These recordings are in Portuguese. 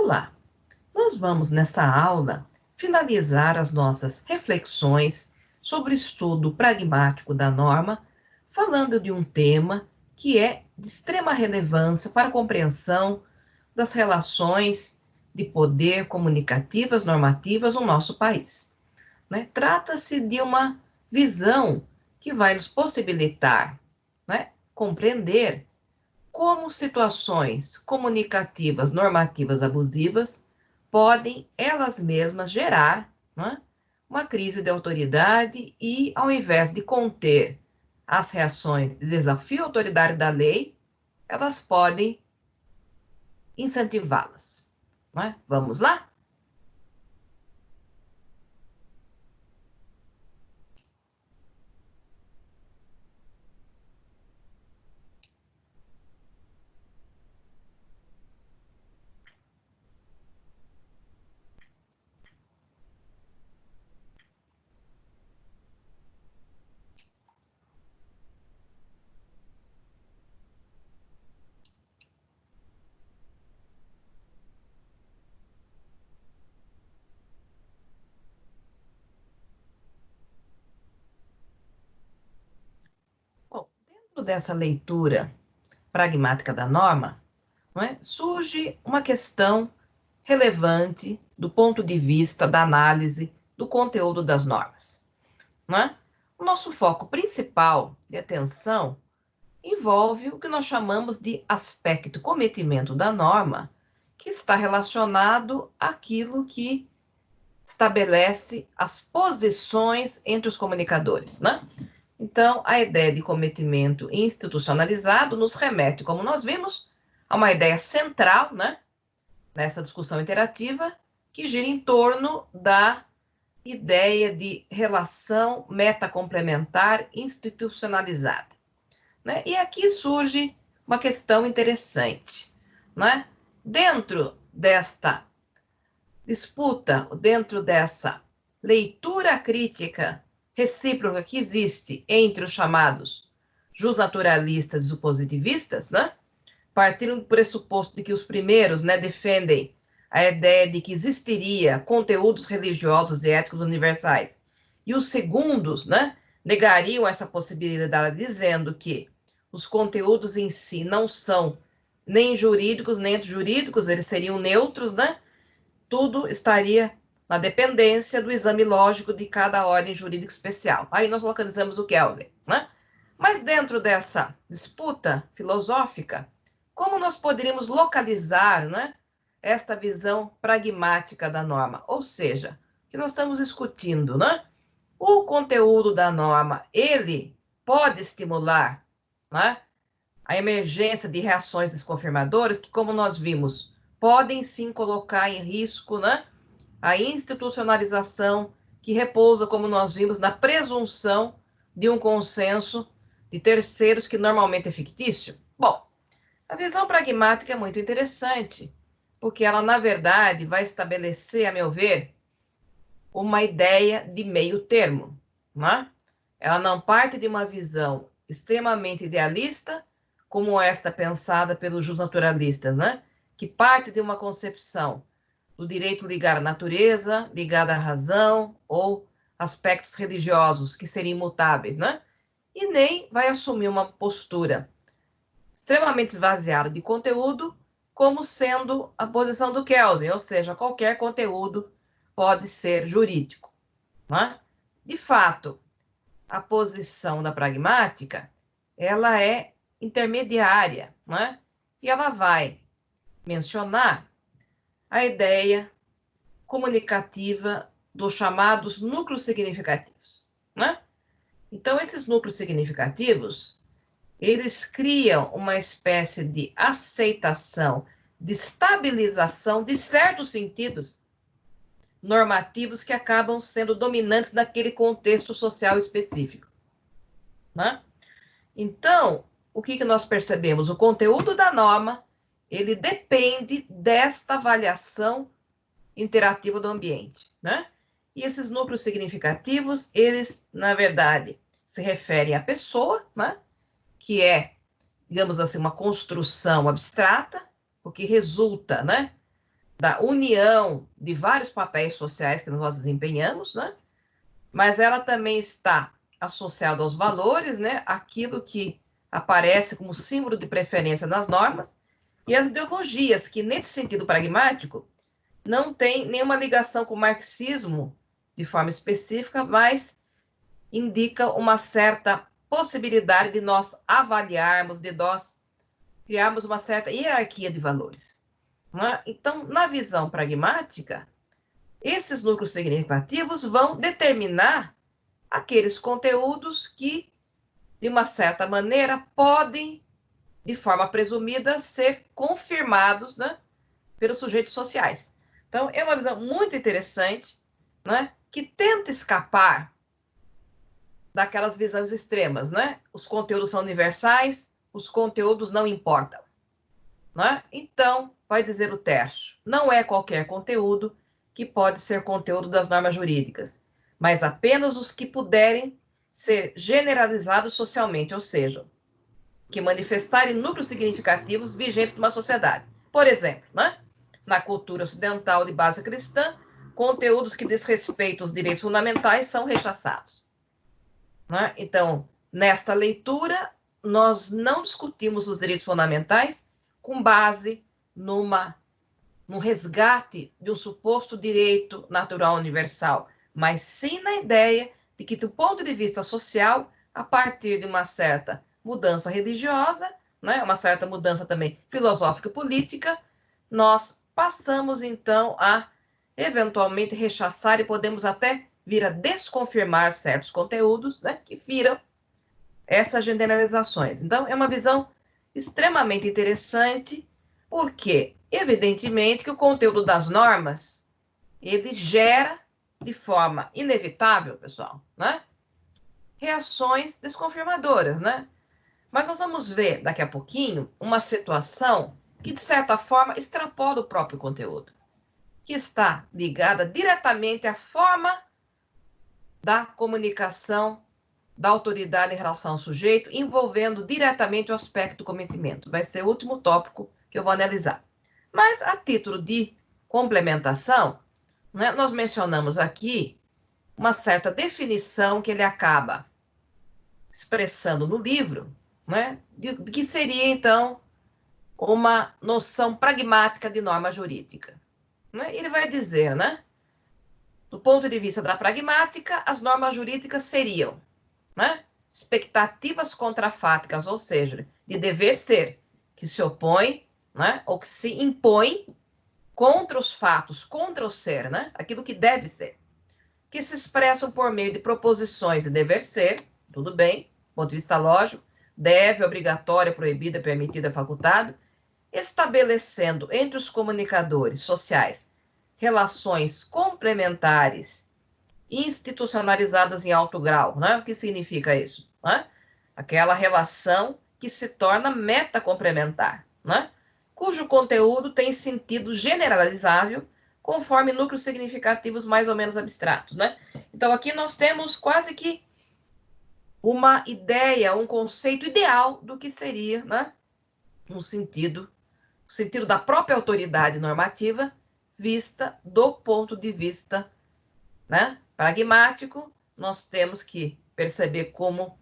Olá! Nós vamos, nessa aula, finalizar as nossas reflexões sobre o estudo pragmático da norma, falando de um tema que é de extrema relevância para a compreensão das relações de poder comunicativas normativas no nosso país. Trata-se de uma visão que vai nos possibilitar compreender como situações comunicativas normativas abusivas podem elas mesmas gerar uma crise de autoridade e, ao invés de conter as reações de desafio à autoridade da lei, elas podem incentivá-las. Vamos lá? Bom, dentro dessa leitura pragmática da norma, surge uma questão relevante do ponto de vista da análise do conteúdo das normas. O nosso foco principal de atenção envolve o que nós chamamos de aspecto cometimento da norma, que está relacionado àquilo que estabelece as posições entre os comunicadores. Então, a ideia de cometimento institucionalizado nos remete, como nós vimos, a uma ideia central, nessa discussão interativa, que gira em torno da ideia de relação metacomplementar institucionalizada. E aqui surge uma questão interessante. Dentro desta disputa, dentro dessa leitura crítica recíproca que existe entre os chamados justnaturalistas e os positivistas, partindo do pressuposto de que os primeiros defendem a ideia de que existiria conteúdos religiosos e éticos universais, e os segundos negariam essa possibilidade, dizendo que os conteúdos em si não são nem jurídicos, nem antijurídicos, eles seriam neutros, tudo estaria na dependência do exame lógico de cada ordem jurídica especial. Aí nós localizamos o Kelsen. Mas dentro dessa disputa filosófica, como nós poderíamos localizar esta visão pragmática da norma? Ou seja, que nós estamos discutindo, o conteúdo da norma, ele pode estimular a emergência de reações desconfirmadoras que, como nós vimos, podem sim colocar em risco a institucionalização que repousa, como nós vimos, na presunção de um consenso de terceiros que normalmente é fictício. Bom, a visão pragmática é muito interessante, porque ela, na verdade, vai estabelecer, a meu ver, uma ideia de meio termo. Ela não parte de uma visão extremamente idealista, como esta pensada pelos justnaturalistas, que parte de uma concepção do direito ligado à natureza, ligado à razão, ou aspectos religiosos que seriam imutáveis, e nem vai assumir uma postura extremamente esvaziada de conteúdo, como sendo a posição do Kelsen, ou seja, qualquer conteúdo pode ser jurídico. De fato, a posição da pragmática, ela é intermediária, e ela vai mencionar a ideia comunicativa dos chamados núcleos significativos. Então, esses núcleos significativos, eles criam uma espécie de aceitação, de estabilização de certos sentidos normativos que acabam sendo dominantes naquele contexto social específico. Então, o que nós percebemos? O conteúdo da norma, ele depende desta avaliação interativa do ambiente. E esses núcleos significativos, eles, na verdade, se referem à pessoa, que é, digamos assim, uma construção abstrata, o que resulta da união de vários papéis sociais que nós desempenhamos, né? Mas ela também está associada aos valores, né? Aquilo que aparece como símbolo de preferência nas normas, e as ideologias, que nesse sentido pragmático não tem nenhuma ligação com o marxismo de forma específica, mas indica uma certa possibilidade de nós avaliarmos, de nós criarmos uma certa hierarquia de valores. Né? Então, na visão pragmática, esses núcleos significativos vão determinar aqueles conteúdos que, de uma certa maneira, podem, de forma presumida, ser confirmados, né, pelos sujeitos sociais. Então, é uma visão muito interessante, né, que tenta escapar daquelas visões extremas, né? Os conteúdos são universais, os conteúdos não importam. Né? Então, vai dizer o Tércio, não é qualquer conteúdo que pode ser conteúdo das normas jurídicas, mas apenas os que puderem ser generalizados socialmente, ou seja, que manifestarem núcleos significativos vigentes numa sociedade. Por exemplo, né? Na cultura ocidental de base cristã, conteúdos que desrespeitam os direitos fundamentais são rechaçados. Né? Então, nesta leitura, nós não discutimos os direitos fundamentais com base num resgate de um suposto direito natural universal, mas sim na ideia de que, do ponto de vista social, a partir de uma certa mudança religiosa, né, uma certa mudança também filosófica e política, nós passamos, então, a eventualmente rechaçar e podemos até vir a desconfirmar certos conteúdos, né, que viram essas generalizações. Então, é uma visão extremamente interessante, porque, evidentemente, que o conteúdo das normas, ele gera, de forma inevitável, pessoal, né, reações desconfirmadoras, né? Mas nós vamos ver, daqui a pouquinho, uma situação que, de certa forma, extrapola o próprio conteúdo, que está ligada diretamente à forma da comunicação da autoridade em relação ao sujeito, envolvendo diretamente o aspecto do cometimento. Vai ser o último tópico que eu vou analisar. Mas, a título de complementação, né, nós mencionamos aqui uma certa definição que ele acaba expressando no livro, né, de que seria, então, uma noção pragmática de norma jurídica. Né? Ele vai dizer, né, do ponto de vista da pragmática, as normas jurídicas seriam, né, expectativas contrafáticas, ou seja, de dever ser, que se opõe, né, ou que se impõe contra os fatos, contra o ser, né, aquilo que deve ser, que se expressam por meio de proposições de dever ser, tudo bem, do ponto de vista lógico, deve, obrigatório, proibido, permitido, facultado, estabelecendo entre os comunicadores sociais relações complementares institucionalizadas em alto grau, né? O que significa isso? Né? Aquela relação que se torna meta-complementar, né? Cujo conteúdo tem sentido generalizável conforme núcleos significativos mais ou menos abstratos, né? Então, aqui nós temos quase que uma ideia, um conceito ideal do que seria, né? O sentido da própria autoridade normativa vista do ponto de vista, né, pragmático. Nós temos que perceber como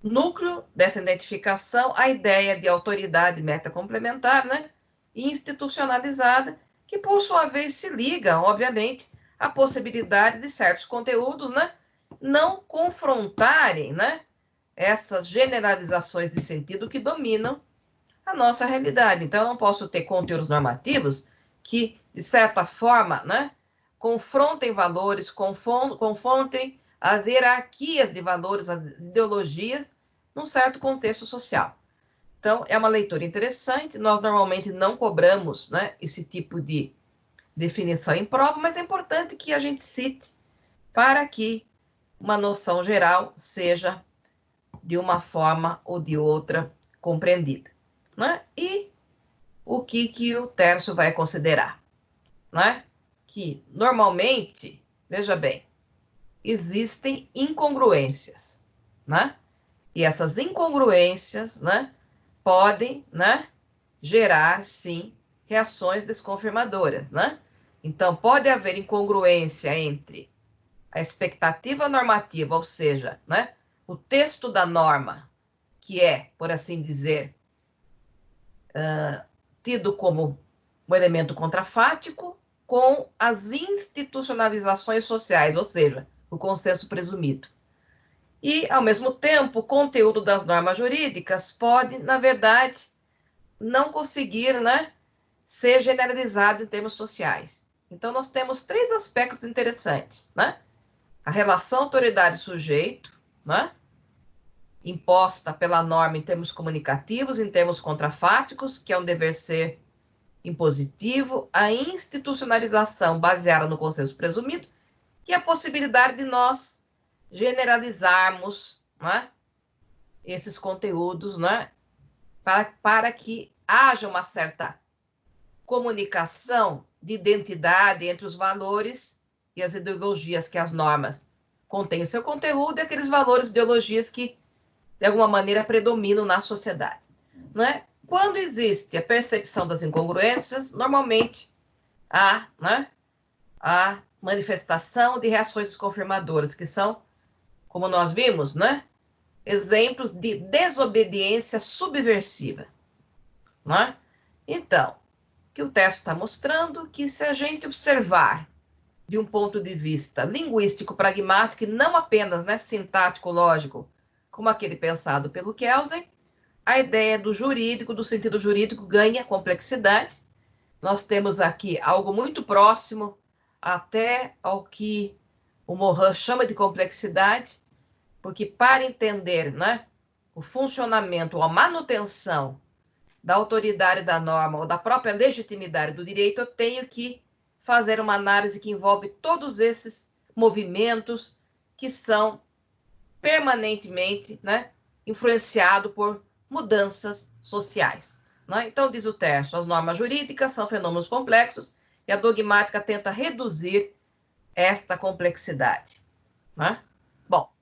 núcleo dessa identificação a ideia de autoridade meta-complementar, né, institucionalizada, que por sua vez se liga, obviamente, à possibilidade de certos conteúdos, né, não confrontarem, né, essas generalizações de sentido que dominam a nossa realidade. Então, eu não posso ter conteúdos normativos que, de certa forma, né, confrontem valores, confrontem as hierarquias de valores, as ideologias, num certo contexto social. Então, é uma leitura interessante. Nós normalmente não cobramos, né, esse tipo de definição em prova, mas é importante que a gente cite para que uma noção geral seja, de uma forma ou de outra, compreendida. Né? E o que o Tércio vai considerar? Né? Que, normalmente, veja bem, existem incongruências, né? E essas incongruências, né, podem, né, gerar, sim, reações desconfirmadoras, né? Então, pode haver incongruência entre a expectativa normativa, ou seja, né, o texto da norma, que é, por assim dizer, tido como um elemento contrafático, com as institucionalizações sociais, ou seja, o consenso presumido. E, ao mesmo tempo, o conteúdo das normas jurídicas pode, na verdade, não conseguir, né, ser generalizado em termos sociais. Então, nós temos três aspectos interessantes, né? A relação autoridade-sujeito, né, imposta pela norma em termos comunicativos, em termos contrafáticos, que é um dever ser impositivo, a institucionalização baseada no consenso presumido e a possibilidade de nós generalizarmos, né, esses conteúdos, né, para que haja uma certa comunicação de identidade entre os valores e as ideologias que as normas contêm em seu conteúdo e aqueles valores e ideologias que, de alguma maneira, predominam na sociedade. Né? Quando existe a percepção das incongruências, normalmente há, né, a manifestação de reações desconfirmadoras, que são, como nós vimos, né, exemplos de desobediência subversiva. Né? Então, que o texto está mostrando que se a gente observar de um ponto de vista linguístico, pragmático e não apenas, né, sintático-lógico, como aquele pensado pelo Kelsen, a ideia do jurídico, do sentido jurídico, ganha complexidade. Nós temos aqui algo muito próximo até ao que o Morin chama de complexidade, porque para entender, né, o funcionamento ou a manutenção da autoridade da norma ou da própria legitimidade do direito, eu tenho que fazer uma análise que envolve todos esses movimentos que são permanentemente, né, influenciados por mudanças sociais. Né? Então, diz o texto, as normas jurídicas são fenômenos complexos e a dogmática tenta reduzir esta complexidade. Né? Bom,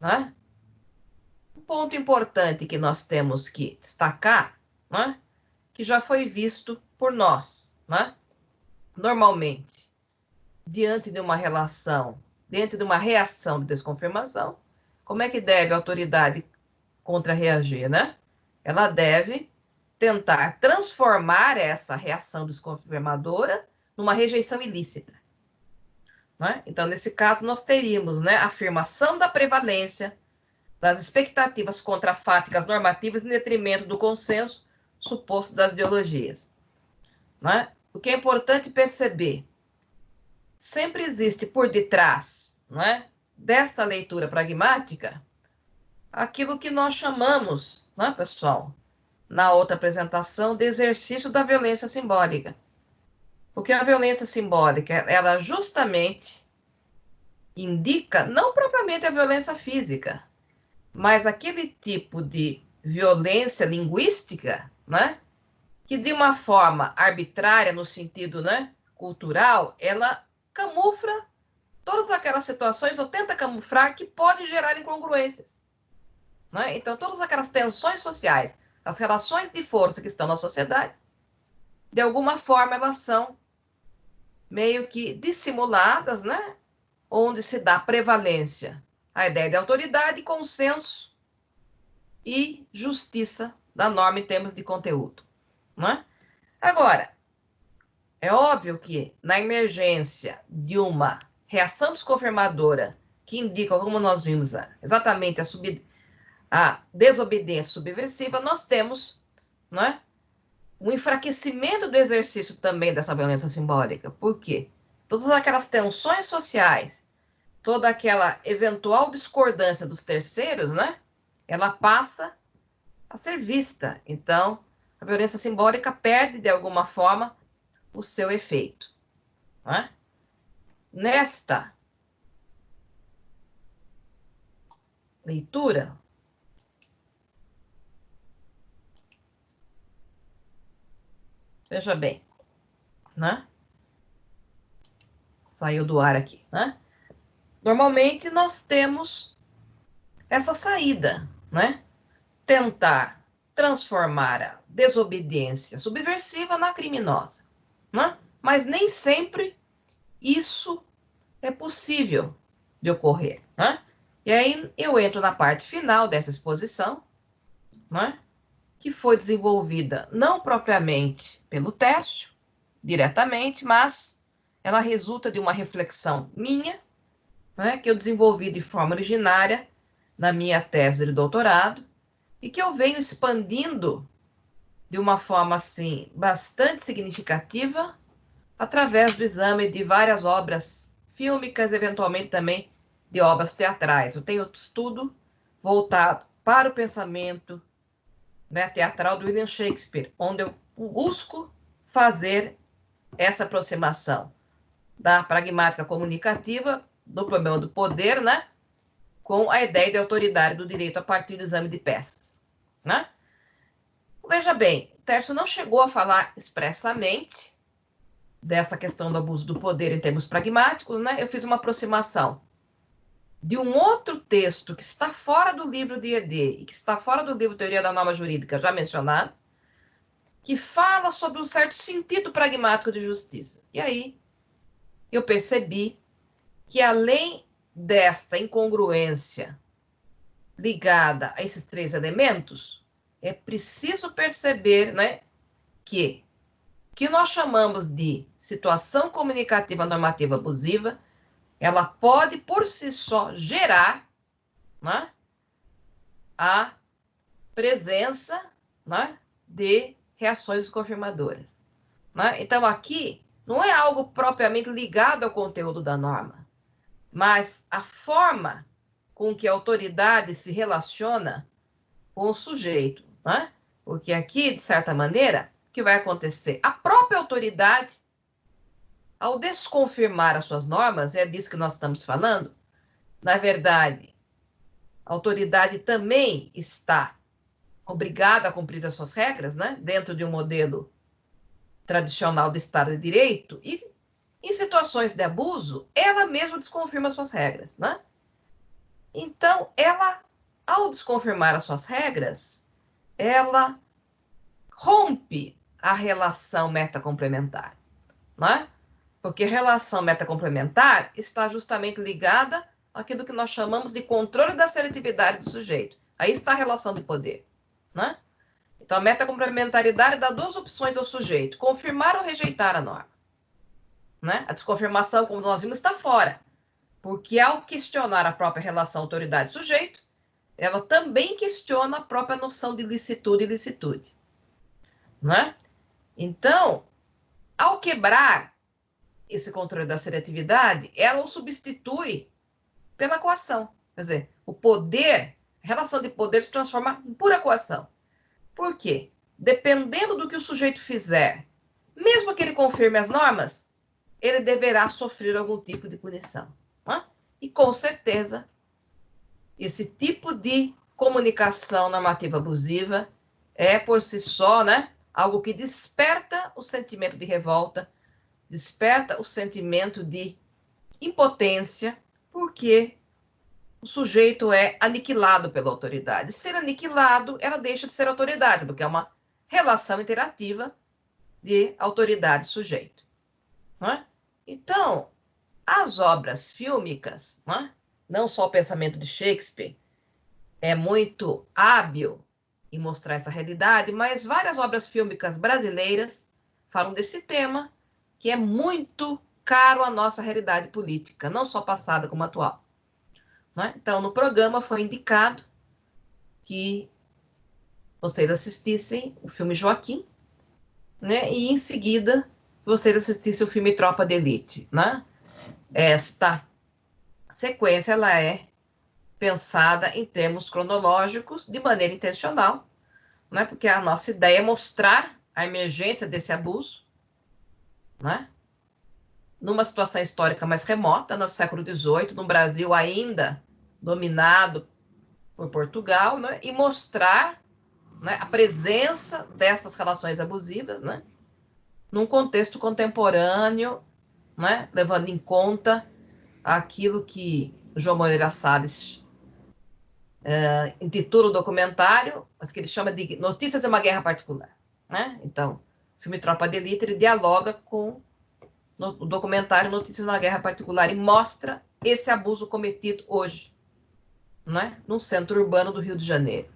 né? Um ponto importante que nós temos que destacar, né, que já foi visto por nós, né? Normalmente, diante de uma relação, diante de uma reação de desconfirmação, como é que deve a autoridade contra-reagir, né? Ela deve tentar transformar essa reação desconfirmadora numa rejeição ilícita. Né? Então, nesse caso, nós teríamos, né, a afirmação da prevalência das expectativas contrafáticas normativas em detrimento do consenso suposto das ideologias. Né? O que é importante perceber, sempre existe por detrás, né, desta leitura pragmática aquilo que nós chamamos, né, pessoal, na outra apresentação, de exercício da violência simbólica. Porque a violência simbólica, ela justamente indica não propriamente a violência física, mas aquele tipo de violência linguística, né, que de uma forma arbitrária, no sentido, né, cultural, ela camufla todas aquelas situações, ou tenta camuflar, que pode gerar incongruências. Né? Então, todas aquelas tensões sociais, as relações de força que estão na sociedade, de alguma forma elas são meio que dissimuladas, né? Onde se dá prevalência à ideia de autoridade, consenso e justiça da norma em termos de conteúdo. Né? Agora, é óbvio que na emergência de uma reação desconfirmadora que indica, como nós vimos, exatamente a desobediência subversiva, nós temos, né, um enfraquecimento do exercício também dessa violência simbólica. Por quê? Todas aquelas tensões sociais, toda aquela eventual discordância dos terceiros, né, ela passa a ser vista. Então, a violência simbólica perde, de alguma forma, o seu efeito. Né? Nesta leitura, veja bem, né? Saiu do ar aqui, né? Normalmente nós temos essa saída, né? Tentar transformar a desobediência subversiva na criminosa, né? Mas nem sempre isso é possível de ocorrer, né? E aí eu entro na parte final dessa exposição, né? Que foi desenvolvida não propriamente pelo Tércio, diretamente, mas ela resulta de uma reflexão minha, né? Que eu desenvolvi de forma originária na minha tese de doutorado e que eu venho expandindo de uma forma assim bastante significativa através do exame de várias obras fílmicas, eventualmente também de obras teatrais. Eu tenho estudo voltado para o pensamento, né, teatral do William Shakespeare, onde eu busco fazer essa aproximação da pragmática comunicativa do problema do poder, né, com a ideia de autoridade do direito a partir do exame de peças, né? Veja bem, Tércio não chegou a falar expressamente dessa questão do abuso do poder em termos pragmáticos, né? Eu fiz uma aproximação de um outro texto que está fora do livro de ED e que está fora do livro Teoria da Norma Jurídica, já mencionado, que fala sobre um certo sentido pragmático de justiça. E aí eu percebi que, além desta incongruência ligada a esses três elementos, é preciso perceber, né, que nós chamamos de situação comunicativa normativa abusiva, ela pode, por si só, gerar, né, a presença, né, de reações confirmadoras, né? Então, aqui não é algo propriamente ligado ao conteúdo da norma, mas a forma com que a autoridade se relaciona com o sujeito, né? Porque aqui, de certa maneira, o que vai acontecer? A própria autoridade, ao desconfirmar as suas normas, é disso que nós estamos falando, na verdade, a autoridade também está obrigada a cumprir as suas regras, né? Dentro de um modelo tradicional do Estado de Direito, e em situações de abuso, ela mesma desconfirma as suas regras, né? Então, ela, ao desconfirmar as suas regras, ela rompe a relação metacomplementar, né? Porque a relação metacomplementar está justamente ligada àquilo que nós chamamos de controle da seletividade do sujeito. Aí está a relação de poder, né? Então, a metacomplementaridade dá duas opções ao sujeito: confirmar ou rejeitar a norma, né? A desconfirmação, como nós vimos, está fora, porque ao questionar a própria relação autoridade-sujeito, ela também questiona a própria noção de licitude e ilicitude, né? Então, ao quebrar esse controle da seletividade, ela o substitui pela coação. Quer dizer, o poder, a relação de poder se transforma em pura coação. Por quê? Dependendo do que o sujeito fizer, mesmo que ele confirme as normas, ele deverá sofrer algum tipo de punição, né? E, com certeza, esse tipo de comunicação normativa abusiva é, por si só, né, algo que desperta o sentimento de revolta, desperta o sentimento de impotência, porque o sujeito é aniquilado pela autoridade. Ser aniquilado, ela deixa de ser autoridade, porque é uma relação interativa de autoridade e sujeito, não é? Então, as obras fílmicas, não só o pensamento de Shakespeare é muito hábil em mostrar essa realidade, mas várias obras fílmicas brasileiras falam desse tema, que é muito caro à nossa realidade política, não só passada como atual, né? Então, no programa foi indicado que vocês assistissem o filme Joaquim, né? E em seguida vocês assistissem o filme Tropa de Elite, né? Esta sequência ela é pensada em termos cronológicos de maneira intencional, né? Porque a nossa ideia é mostrar a emergência desse abuso, né? Numa situação histórica mais remota, no século XVIII, no Brasil ainda dominado por Portugal, né? E mostrar, né, a presença dessas relações abusivas, né? Num contexto contemporâneo, né? Levando em conta aquilo que João Moreira Salles intitula o documentário, mas que ele chama de Notícias de uma Guerra Particular, né? Então, o filme Tropa de Elite, ele dialoga com o documentário Notícias de uma Guerra Particular e mostra esse abuso cometido hoje, né? No centro urbano do Rio de Janeiro.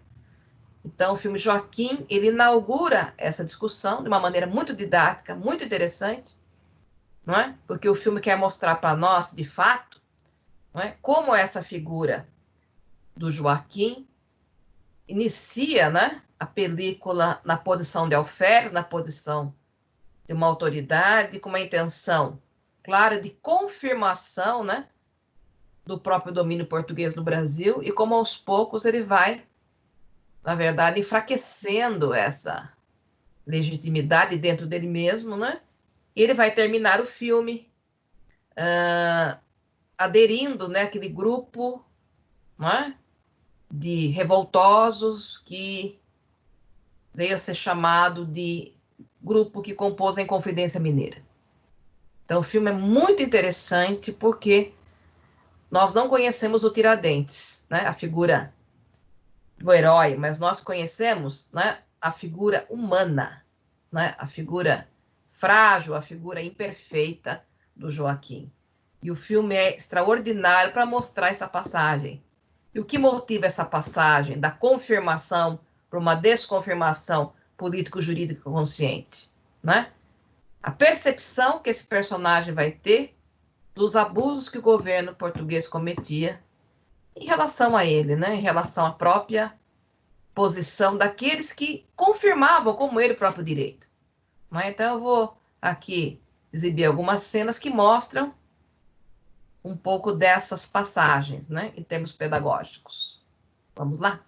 Então, o filme Joaquim, ele inaugura essa discussão de uma maneira muito didática, muito interessante, não é? Porque o filme quer mostrar para nós, de fato, não é? Como essa figura do Joaquim inicia, né, a película na posição de alferes, na posição de uma autoridade, com uma intenção clara de confirmação, né, do próprio domínio português no Brasil, e como aos poucos ele vai, na verdade, enfraquecendo essa legitimidade dentro dele mesmo, né? E ele vai terminar o filme aderindo, né, àquele grupo, né, de revoltosos que veio a ser chamado de grupo que compôs a Inconfidência Mineira. Então, o filme é muito interessante porque nós não conhecemos o Tiradentes, né, a figura do herói, mas nós conhecemos, né, a figura humana, né, a figura frágil, a figura imperfeita do Joaquim. E o filme é extraordinário para mostrar essa passagem. E o que motiva essa passagem da confirmação para uma desconfirmação político-jurídica consciente, né? A percepção que esse personagem vai ter dos abusos que o governo português cometia em relação a ele, né? Em relação à própria posição daqueles que confirmavam como ele o próprio direito. Né? Então eu vou aqui exibir algumas cenas que mostram um pouco dessas passagens, né? Em termos pedagógicos. Vamos lá?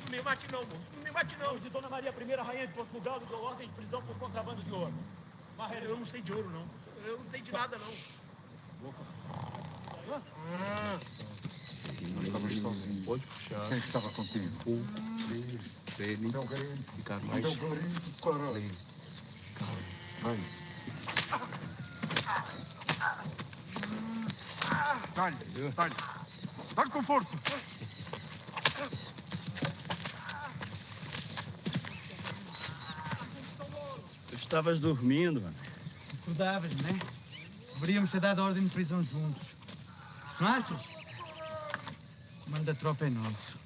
Não me mate não, moço. Não me mate não. De Dona Maria I, rainha de Portugal, lhe dou ordem de prisão por contrabando de ouro. Mas eu não sei de ouro, não. Eu não sei de nada, não. Pode puxar. Quem é que estava contigo? Ele. Então, garim. Ficar mais. Então, garim, caralho. Vai. Dá-lhe, dá-lhe. Dá-lhe com força. Tu estavas dormindo, mano. Acordavas, não é? Deveríamos ter dado ordem de prisão juntos. Não achas? O comando da tropa é nosso.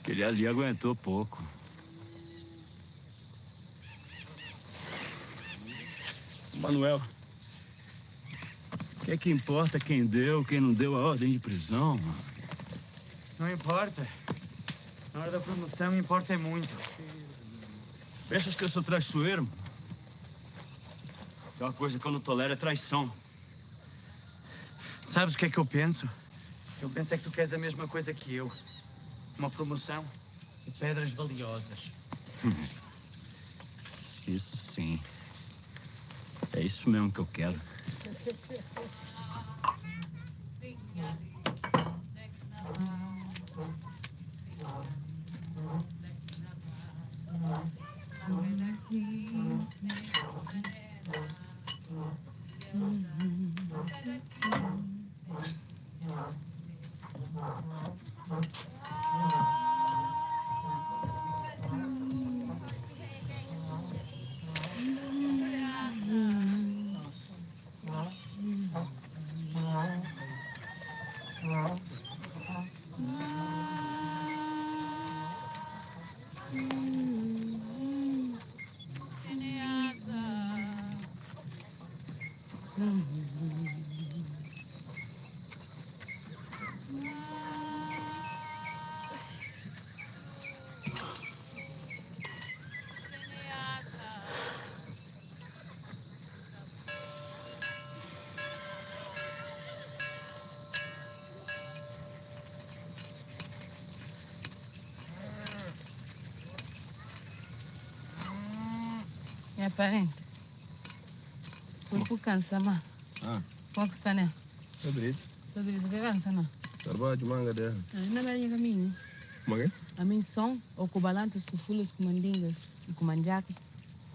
Aquele ali aguentou pouco. Manuel, o que é que importa quem deu, quem não deu a ordem de prisão, mano? Não importa. Na hora da promoção, importa é muito. Pensas que eu sou traiçoeiro, mano? Tem uma coisa que eu não tolero é traição. Sabes o que é que eu penso? Eu penso é que tu queres a mesma coisa que eu. Uma promoção e pedras valiosas. Isso sim. É isso mesmo que eu quero. É parente. Por cansa, ma. Ah, Como é que está, né? Pedrito. Sobre isso, que cansa, não? Trabalho de manga dela. Ainda bem que caminho. Como é que A mim são, ou com balanças, com fulas, com mandingas e com mandjacos.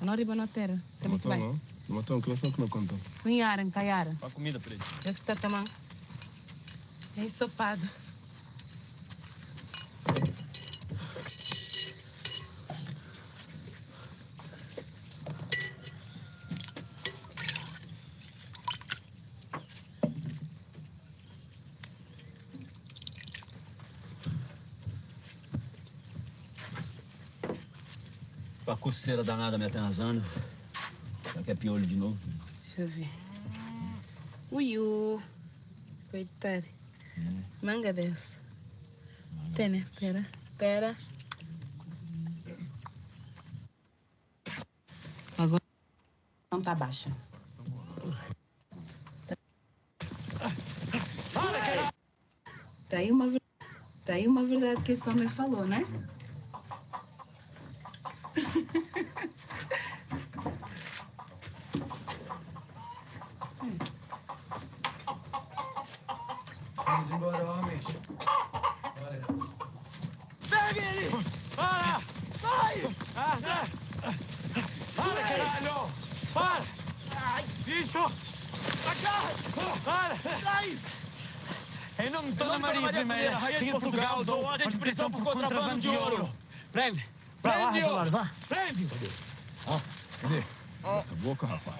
A não riba na terra. é? Também se vai. Não matou, que não contou. Sonharam, caiaram. A comida, preto. Esse que está tomando. É ensopado. A coceira danada me atenazando. Será que é piolho de novo? Deixa eu ver. Uiu. Coitado. Manga dessa. Tem, né? Pera. Agora não tá baixa. Tá aí uma verdade que esse homem falou, né? Vamos embora, homens. Pegue ele! Para! Vai! Para, caralho! Para! Ai, bicho! Agarra! Para! Sai! Em nome de Dona Maria I, Rainha de Portugal, dou ordem de prisão por contrabando de ouro. Prende! Vai lá, Razolário, vá. Prende! Cadê? Essa boca, rapaz.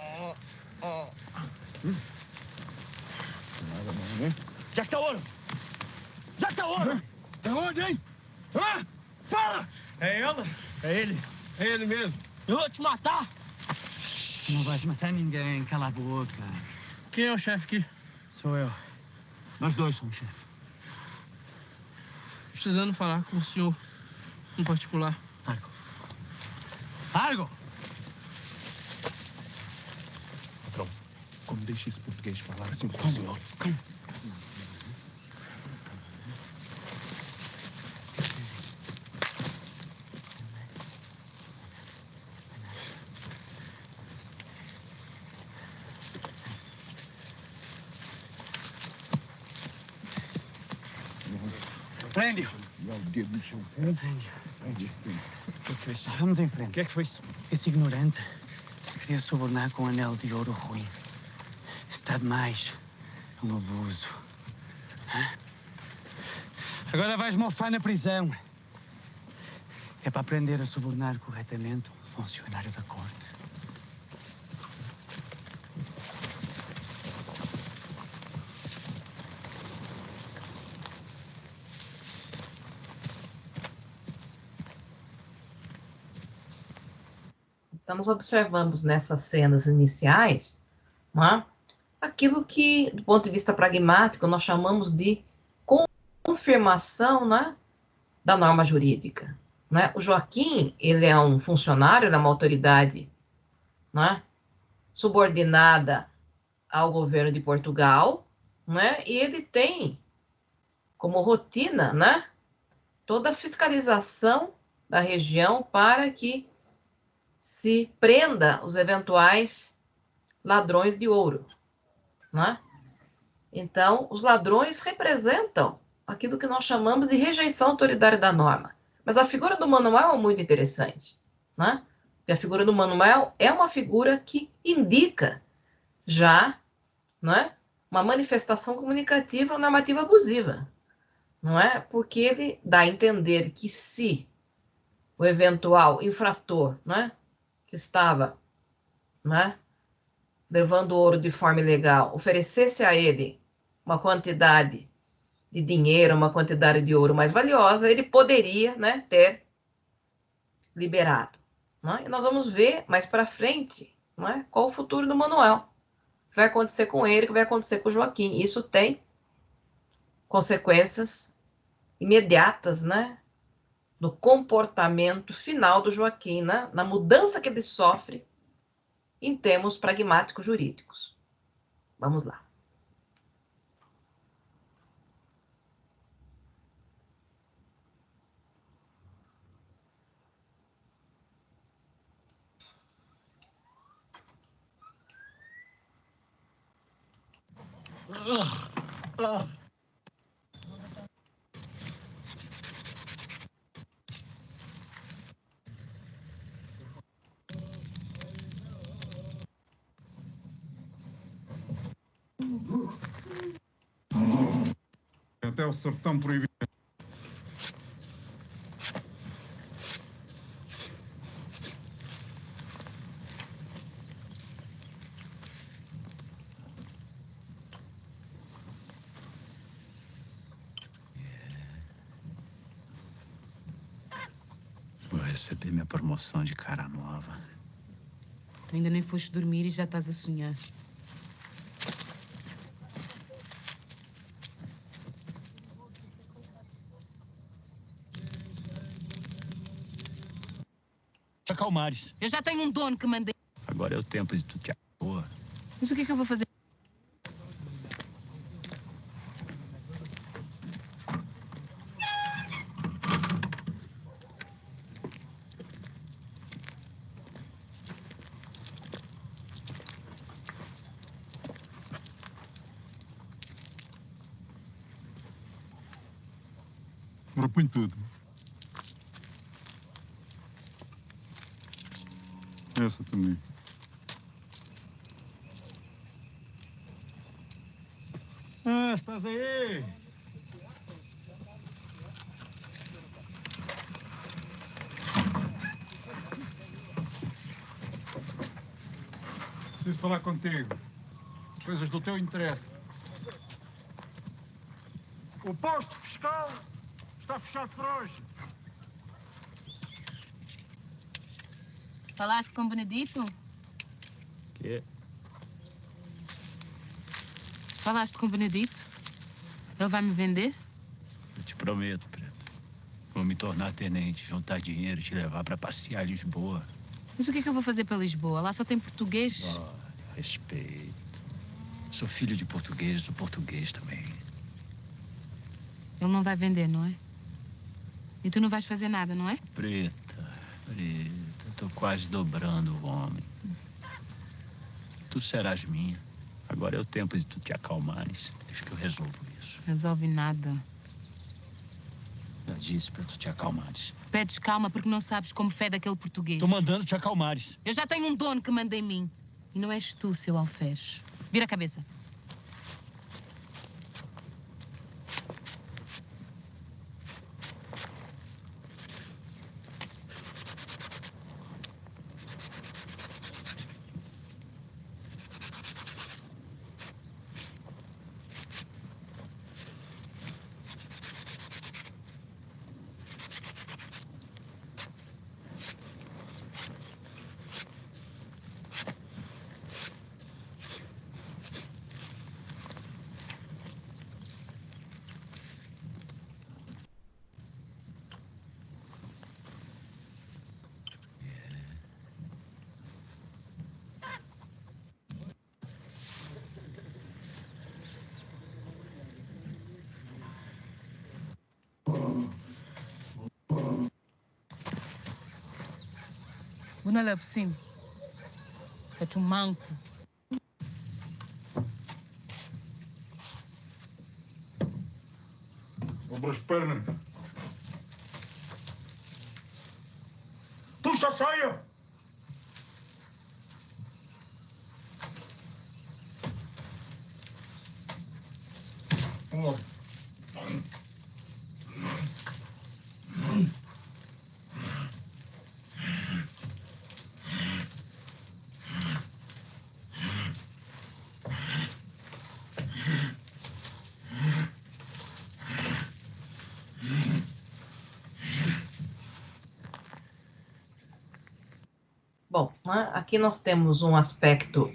Nada não, hein? Já que tá ouro! Já que tá ouro! Tá onde, hein? Ah! Fala! É ela? É ele? É ele mesmo. Eu vou te matar! Não vais matar ninguém, cala a boca. Quem é o chefe aqui? Sou eu. Nós dois somos chefe. Precisando falar com o senhor em particular. Argo. Argo! Patrão, como deixa esse português falar assim com o senhor? Prende-o! Dá o dedo no chão. Prende esse tempo. O que é que foi isso? Vamos em frente. O que é que foi isso? Esse ignorante queria subornar com um anel de ouro ruim. Isso está demais. É um abuso. Hã? Agora vais mofar na prisão. É para aprender a subornar corretamente um funcionário da corte. Estamos observando nessas cenas iniciais, né, aquilo que, do ponto de vista pragmático, nós chamamos de confirmação, né, da norma jurídica. Né? O Joaquim, ele é um funcionário, ele é uma autoridade, né, subordinada ao governo de Portugal, né, e ele tem como rotina, né, toda a fiscalização da região para que se prenda os eventuais ladrões de ouro, né? Então, os ladrões representam aquilo que nós chamamos de rejeição autoritária da norma. Mas a figura do Manuel é muito interessante, né? Porque a figura do Manuel é uma figura que indica já, né, uma manifestação comunicativa normativa abusiva, não é? Porque ele dá a entender que se o eventual infrator, né, que estava, né, levando ouro de forma ilegal, oferecesse a ele uma quantidade de dinheiro, uma quantidade de ouro mais valiosa, ele poderia, né, ter liberado. Né? E nós vamos ver mais para frente, né, qual o futuro do Manuel. O que vai acontecer com ele, o que vai acontecer com o Joaquim. Isso tem consequências imediatas, né, no comportamento final do Joaquim, né, na mudança que ele sofre em termos pragmáticos jurídicos. Vamos lá. Até o sertão proibido. Vou receber minha promoção de cara nova. Tu ainda nem foste dormir e já estás a sonhar. Calmares. Eu já tenho um dono que mandei. Agora é o tempo de tu te boa. Mas o que é que eu vou fazer? Agora põe tudo. Essa também. Ah, estás aí! Preciso falar contigo. Coisas do teu interesse. O posto fiscal está fechado por hoje. Falaste com o Benedito? Quê? Falaste com o Benedito? Ele vai me vender? Eu te prometo, Preto. Vou me tornar tenente, juntar dinheiro e te levar pra passear em Lisboa. Mas o que é que eu vou fazer para Lisboa? Lá só tem português. Respeito. Sou filho de português, sou português também. Ele não vai vender, não é? E tu não vais fazer nada, não é? Preta, eu tô quase dobrando o homem. Tu serás minha. Agora é o tempo de tu te acalmares. Deixa que eu resolvo isso. Resolve nada. Já disse pra tu te acalmares. Pedes calma porque não sabes como fede aquele português. Tô mandando te acalmares. Eu já tenho um dono que manda em mim. E não és tu, seu alferes. Vira a cabeça. Bună la puțin. Că tu manco. Abre as pernas. Puxa a saia! Bom, né, aqui nós temos um aspecto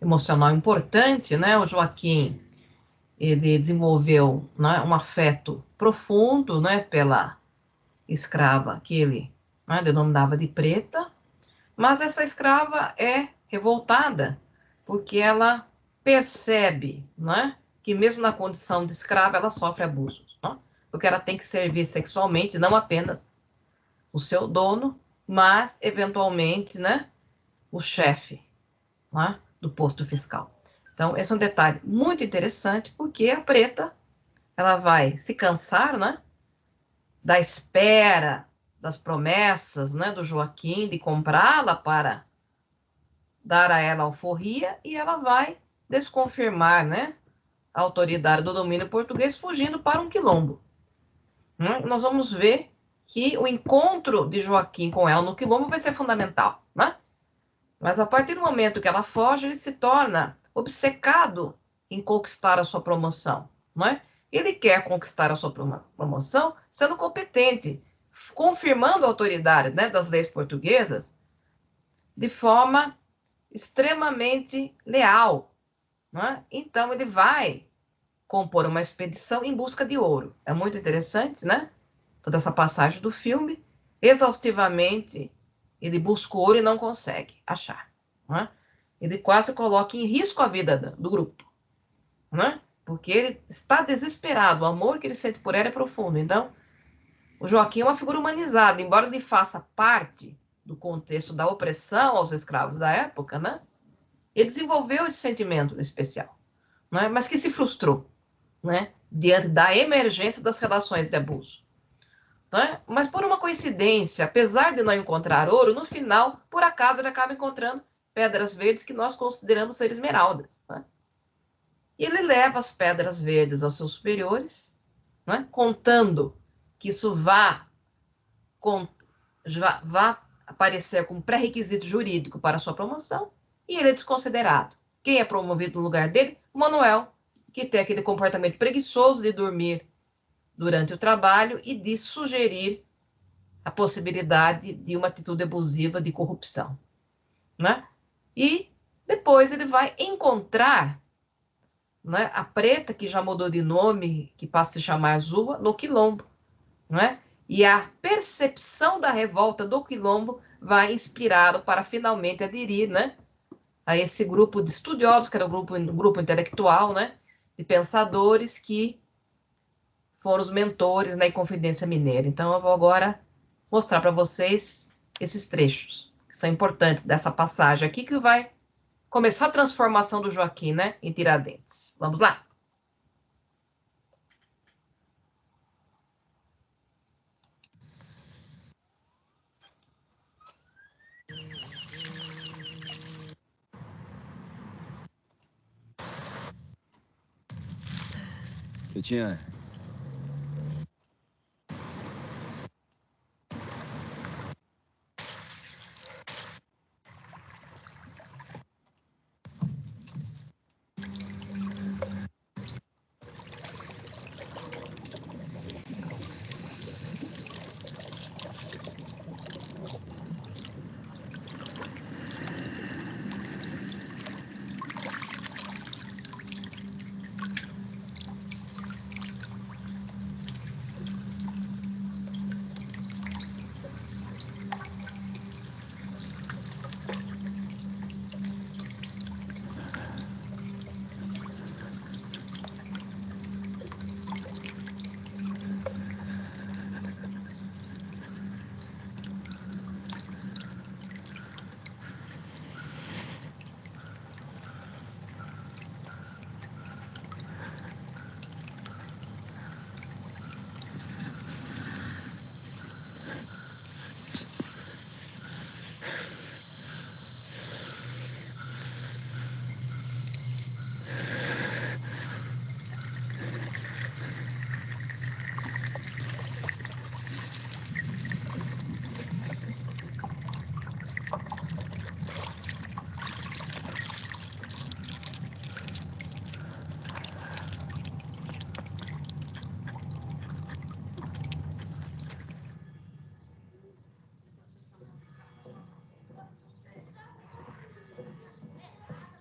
emocional importante, né? O Joaquim, ele desenvolveu, né, um afeto profundo, né, pela escrava que ele, né, denominava de preta, mas essa escrava é revoltada porque ela percebe, né, que mesmo na condição de escrava ela sofre abusos, né, porque ela tem que servir sexualmente não apenas o seu dono, mas eventualmente, né, o chefe, né, do posto fiscal. Então, esse é um detalhe muito interessante, porque a preta, ela vai se cansar, né, da espera, das promessas, né, do Joaquim de comprá-la para dar a ela alforria, e ela vai desconfirmar, né, a autoridade do domínio português, fugindo para um quilombo. Nós vamos ver que o encontro de Joaquim com ela no quilombo vai ser fundamental, né? Mas a partir do momento que ela foge, ele se torna obcecado em conquistar a sua promoção, não é? Ele quer conquistar a sua promoção sendo competente, confirmando a autoridade, né, das leis portuguesas de forma extremamente leal, não é? Então ele vai compor uma expedição em busca de ouro. É muito interessante, né? Toda essa passagem do filme. Exaustivamente, ele busca ouro e não consegue achar. Né? Ele quase coloca em risco a vida do grupo. Né? Porque ele está desesperado. O amor que ele sente por ela é profundo. Então, o Joaquim é uma figura humanizada. Embora ele faça parte do contexto da opressão aos escravos da época, né? Ele desenvolveu esse sentimento especial. Né? Mas que se frustrou, né, diante da emergência das relações de abuso. Né? Mas por uma coincidência, apesar de não encontrar ouro, no final, por acaso, ele acaba encontrando pedras verdes que nós consideramos ser esmeraldas. Né? E ele leva as pedras verdes aos seus superiores, né, contando que isso vá aparecer como pré-requisito jurídico para a sua promoção, e ele é desconsiderado. Quem é promovido no lugar dele? Manuel, que tem aquele comportamento preguiçoso de dormir durante o trabalho e de sugerir a possibilidade de uma atitude abusiva de corrupção, né? E depois ele vai encontrar, né, a preta, que já mudou de nome, que passa a se chamar Azul, no quilombo, né? E a percepção da revolta do quilombo vai inspirá-lo para finalmente aderir, né, a esse grupo de estudiosos, que era um grupo intelectual, né, de pensadores que foram os mentores na Inconfidência Mineira. Então, eu vou agora mostrar para vocês esses trechos, que são importantes dessa passagem aqui, que vai começar a transformação do Joaquim, né, em Tiradentes. Vamos lá? Eu tinha.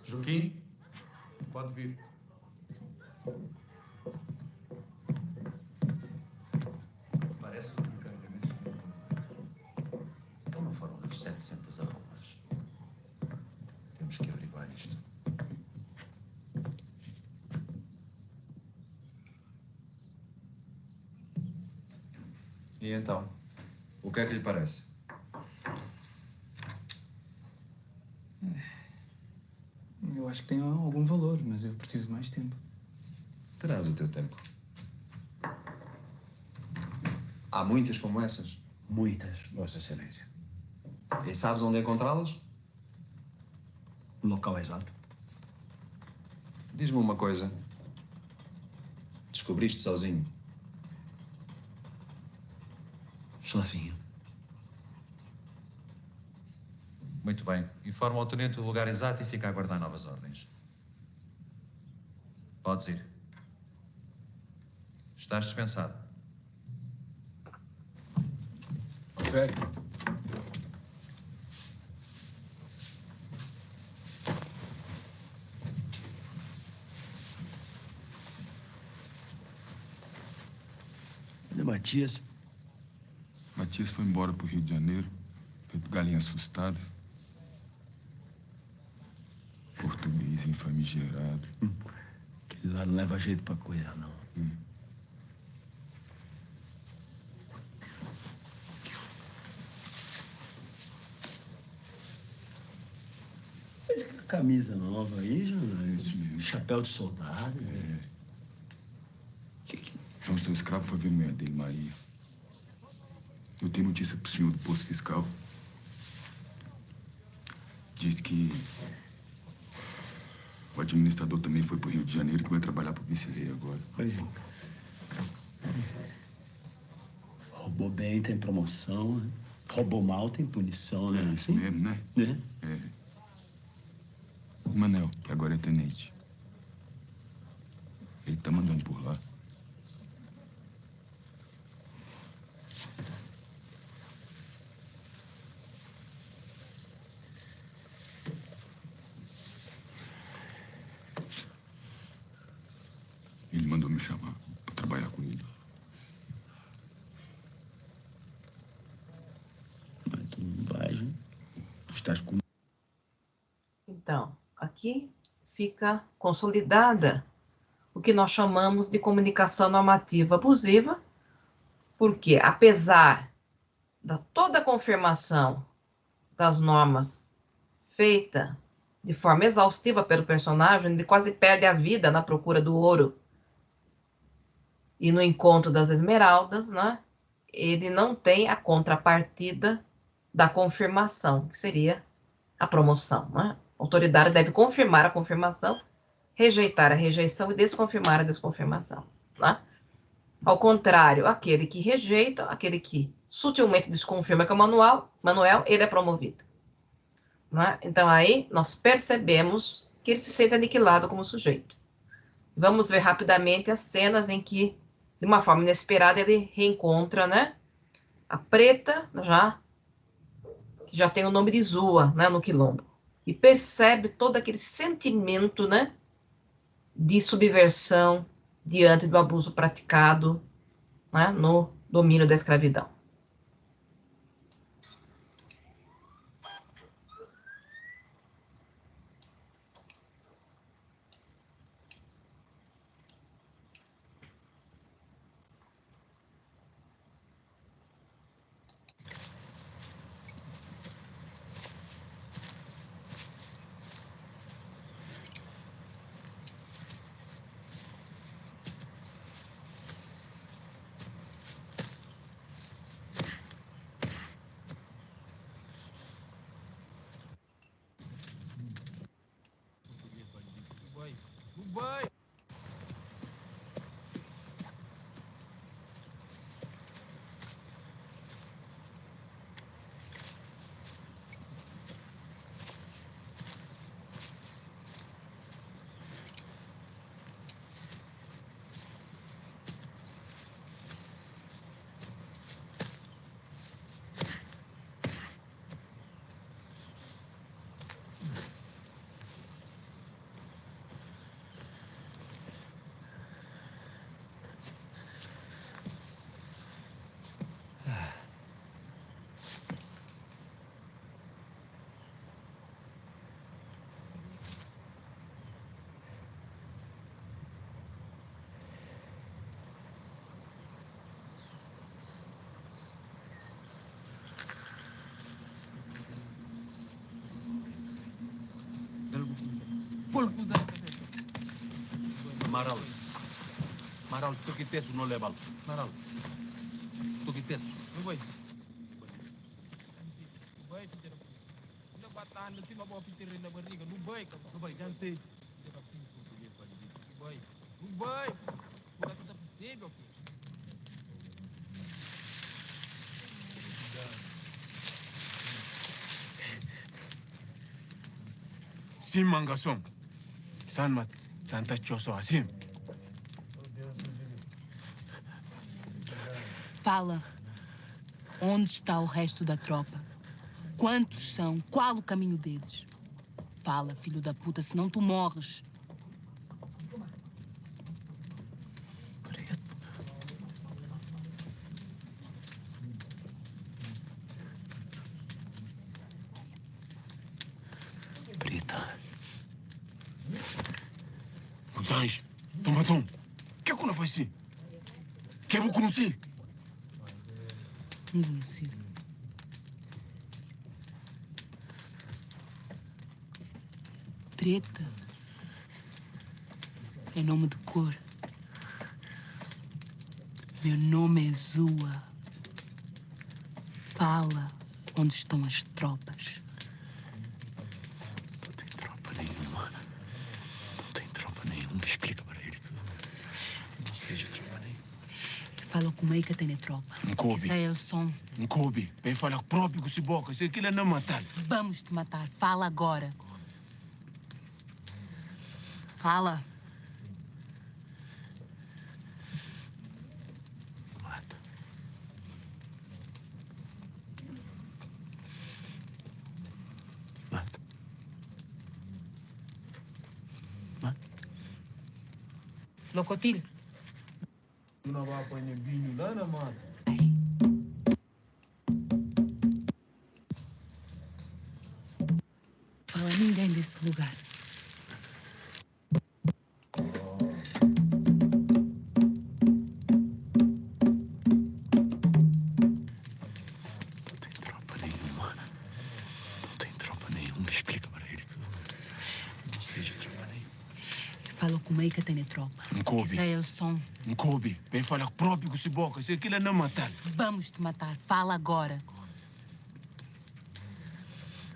Joaquim, pode vir. Parece que o carregamento não foram as 700 arrobas. Temos que averiguar isto. E então? O que é que lhe parece? Eu acho que tem algum valor, mas eu preciso de mais tempo. Terás o teu tempo. Há muitas como essas. Muitas, Vossa Excelência. E sabes onde encontrá-las? O local exato. Diz-me uma coisa. Descobriste sozinho? Sozinho. Muito bem. Informa ao tenente o lugar exato e fica a aguardar novas ordens. Podes ir. Estás dispensado. Confere. Cadê Matias? Matias foi embora pro Rio de Janeiro, feito galinha assustada. Português infamigerado. Aquele lá não leva jeito pra coisa, não. Mas que camisa nova aí, chapéu de soldado. João, seu escravo, foi ver mulher dele, Maria. Eu tenho notícia pro senhor do posto fiscal. Diz que o administrador também foi pro Rio de Janeiro e que vai trabalhar pro vice-rei agora. Mas roubou bem, tem promoção, né? Roubou mal, tem punição, né? É isso mesmo, né? É. O Manel, que agora é tenente. Ele tá mandando por lá. Ele mandou me chamar pra trabalhar com ele. Mas tu não vais, né? Tu estás com... Então, aqui fica consolidada o que nós chamamos de comunicação normativa abusiva, porque, apesar da toda a confirmação das normas feita de forma exaustiva pelo personagem, ele quase perde a vida na procura do ouro e no encontro das esmeraldas, né? Ele não tem a contrapartida da confirmação, que seria a promoção, né? A autoridade deve confirmar a confirmação, rejeitar a rejeição e desconfirmar a desconfirmação, né? Ao contrário, aquele que rejeita, aquele que sutilmente desconfirma que é o Manuel, ele é promovido, né? Então aí nós percebemos que ele se sente aniquilado como sujeito. Vamos ver rapidamente as cenas em que, de uma forma inesperada, ele reencontra, né, a preta, que já tem o nome de Zua, né, no quilombo, e percebe todo aquele sentimento, né, de subversão diante do abuso praticado, né, no domínio da escravidão. Maral. Maral, tu que teto não leva. Maral. Tu que teto. Não vai. Vai, Peter. Não bata no cima boa Peter na barriga. Não vai, jante. Não vai. Bukan kita possível, Sim, mangação. Sanmat, Santa Choso, assim. Fala. Onde está o resto da tropa? Quantos são? Qual o caminho deles? Fala, filho da puta, senão tu morres. Preta. Mudães, tomatão. Que é que não foi assim? Que é vou conhecer? Não conhecido. Preta é nome de cor. Meu nome é Zua. Fala onde estão as tropas. Não tem tropa nenhuma. Não tem tropa nenhuma. Explica para ele que eu não sei de tropa nenhuma. Fala com o Meika tem tropa. Nkobi. É o som. Nkobi. Vem falar próprio com esse boca. Se aquilo é não matar. Vamos te matar. Fala agora. Fala. Mata. Mata. Mata. Locotil. Tu não vai apanhar vinho lá na mata. Fala ninguém desse lugar. Não tem tropa nenhuma. Não tem tropa nenhuma. Explica para ele que eu não sei de tropa nenhuma. Fala com o Meika tem tropa. Nkobi. É o som. Nkobi. Vem falar próprio com esse boca. Se aquilo é não matar. Vamos te matar. Fala agora.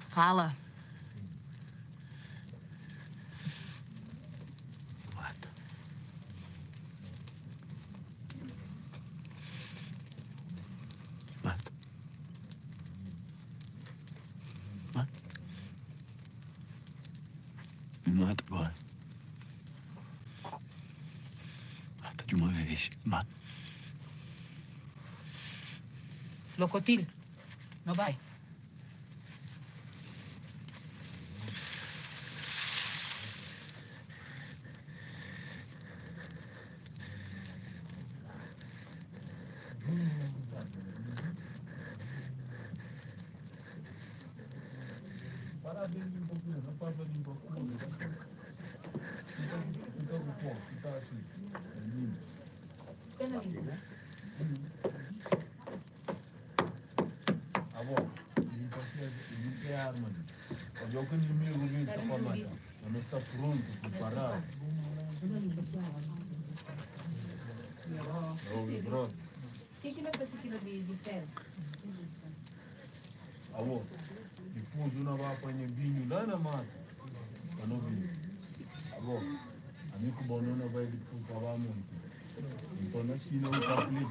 Fala. Mata. Mata. Mata. Me mata agora. Mata de uma vez. Mata. Locotil. Não vai. Para de um pouquinho, não passa de um pouquinho. Então, bom, está assim. Avó, não tem arma. Olha, eu que inimigo vem para matar. Mas não está pronto, preparado. Pronto. Avó, depois não vai apanhar vinho lá na mata. Para não vir. Avó, a mim que bom não vai depois para lá muito. Então, nós que não está feliz.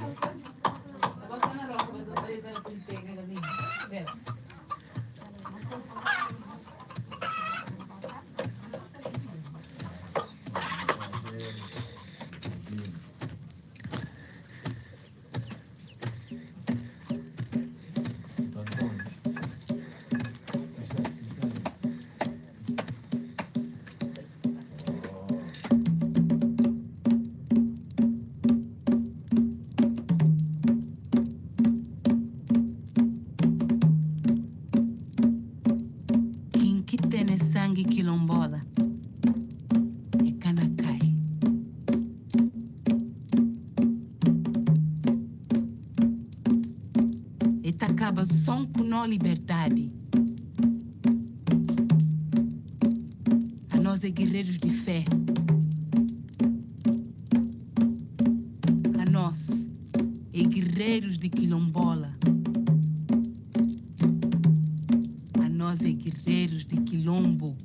Quem que tem sangue quilombola é Canacai. E acaba só com a liberdade. A nós nós é guerreiros de fé. A nós é guerreiros de quilombola. A nós é guerreiros de quilombo.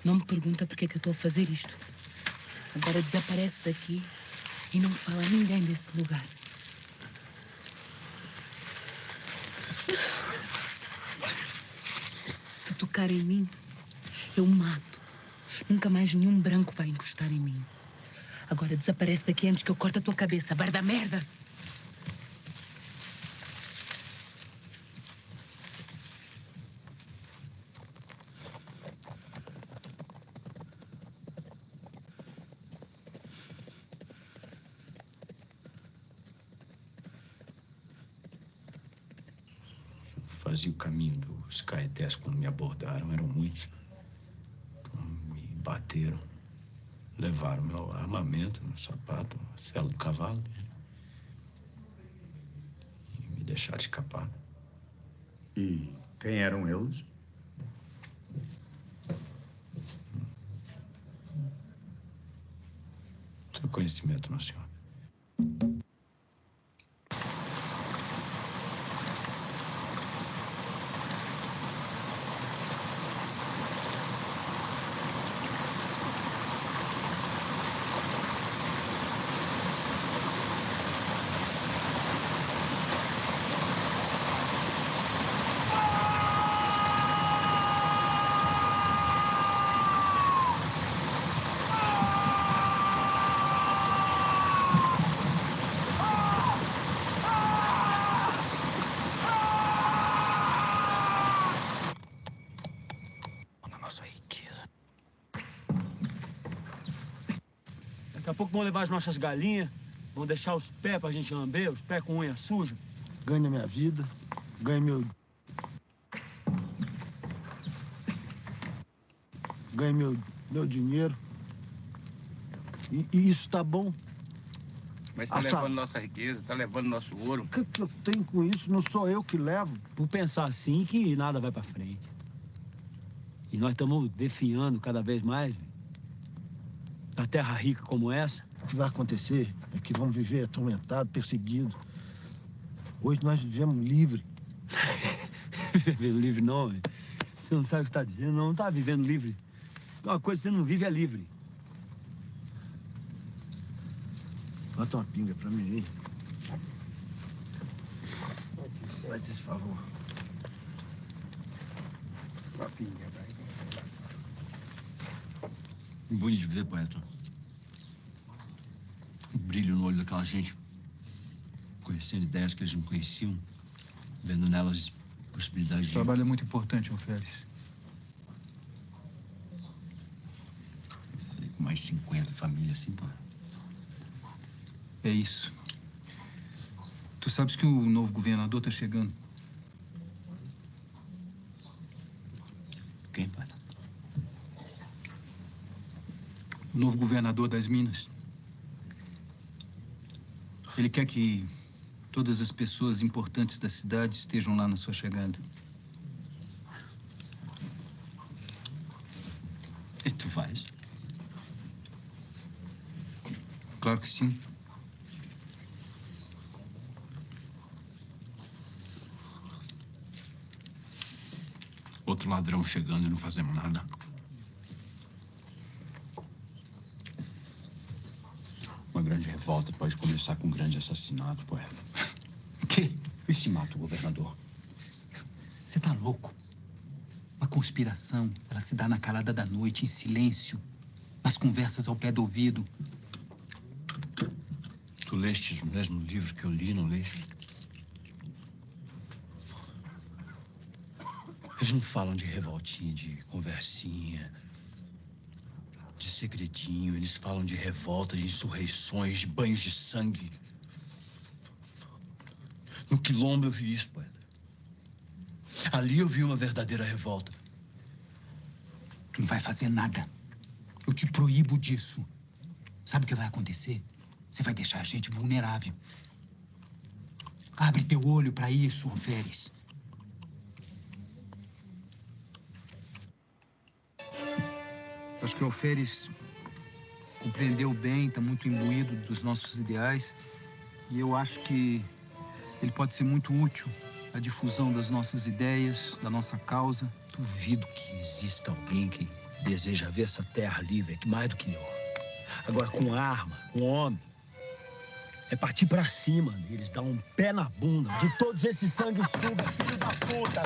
Não me pergunta por que é que eu estou a fazer isto. Agora desaparece daqui e não fala a ninguém desse lugar. Se tocar em mim, eu mato. Nunca mais nenhum branco vai encostar em mim. Agora desaparece daqui antes que eu corte a tua cabeça, bar da merda. Fazia o caminho dos caetés quando me abordaram, eram muitos. Então, me bateram, levaram meu armamento, meu sapato, a sela do cavalo e me deixaram escapar. E quem eram eles? Seu conhecimento, meu senhor. Daqui a pouco vão levar as nossas galinhas, vão deixar os pés pra gente lamber, os pés com unha suja. Ganho minha vida, ganho meu dinheiro. E isso tá bom. Mas tá levando nossa riqueza, tá levando nosso ouro. O que eu tenho com isso? Não sou eu que levo. Por pensar assim que nada vai pra frente. E nós estamos definhando cada vez mais. Na terra rica como essa. O que vai acontecer é que vamos viver atormentados, perseguidos. Hoje nós vivemos livre. Vivendo livre não, véio. Você não sabe o que está dizendo, não está vivendo livre. Uma coisa que você não vive é livre. Bota uma pinga pra mim, hein? Faz esse favor. Uma pinga, vai. Bonito de ver, poeta. O brilho no olho daquela gente, conhecendo ideias que eles não conheciam, vendo nelas possibilidades Esse trabalho é muito importante, meu Félix. Com mais 50 famílias assim, pô. É isso. Tu sabes que o novo governador tá chegando? Quem, poeta? O novo governador das Minas. Ele quer que todas as pessoas importantes da cidade estejam lá na sua chegada. E tu vais? Claro que sim. Outro ladrão chegando e não fazemos nada. Uma grande revolta pode começar com um grande assassinato, poeta. Que? E se mata o governador? Você tá louco? Uma A conspiração, ela se dá na calada da noite, em silêncio, nas conversas ao pé do ouvido. Tu lestes o mesmo livro que eu li, não leste? Eles não falam de revoltinha, de conversinha, de segredinho. Eles falam de revolta, de insurreições, de banhos de sangue. No Quilombo eu vi isso, poeta. Ali eu vi uma verdadeira revolta. Tu não vai fazer nada. Eu te proíbo disso. Sabe o que vai acontecer? Você vai deixar a gente vulnerável. Abre teu olho para isso, Alferes. Acho que o Alferes compreendeu bem, está muito imbuído dos nossos ideais. E eu acho que ele pode ser muito útil à difusão das nossas ideias, da nossa causa. Duvido que exista alguém que deseja ver essa terra livre aqui mais do que eu. Agora, com arma, com homem, é partir pra cima deles, dar um pé na bunda de todos esses sanguessugas, filho da puta.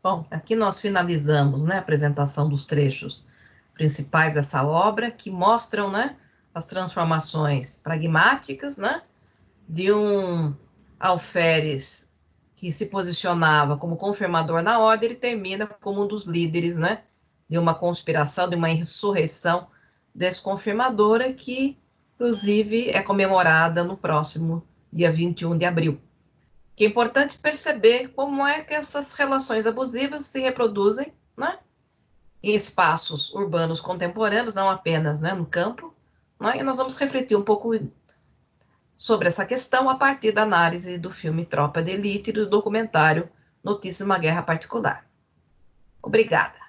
Bom, aqui nós finalizamos, né, a apresentação dos trechos principais dessa obra, que mostram, né, as transformações pragmáticas, né, de um alferes que se posicionava como confirmador na ordem, ele termina como um dos líderes, né, de uma conspiração, de uma insurreição desconfirmadora que, inclusive, é comemorada no próximo dia 21 de abril. Que é importante perceber como é que essas relações abusivas se reproduzem, né, em espaços urbanos contemporâneos, não apenas, né, no campo, né, e nós vamos refletir um pouco sobre essa questão a partir da análise do filme Tropa de Elite e do documentário Notícias de uma Guerra Particular. Obrigada.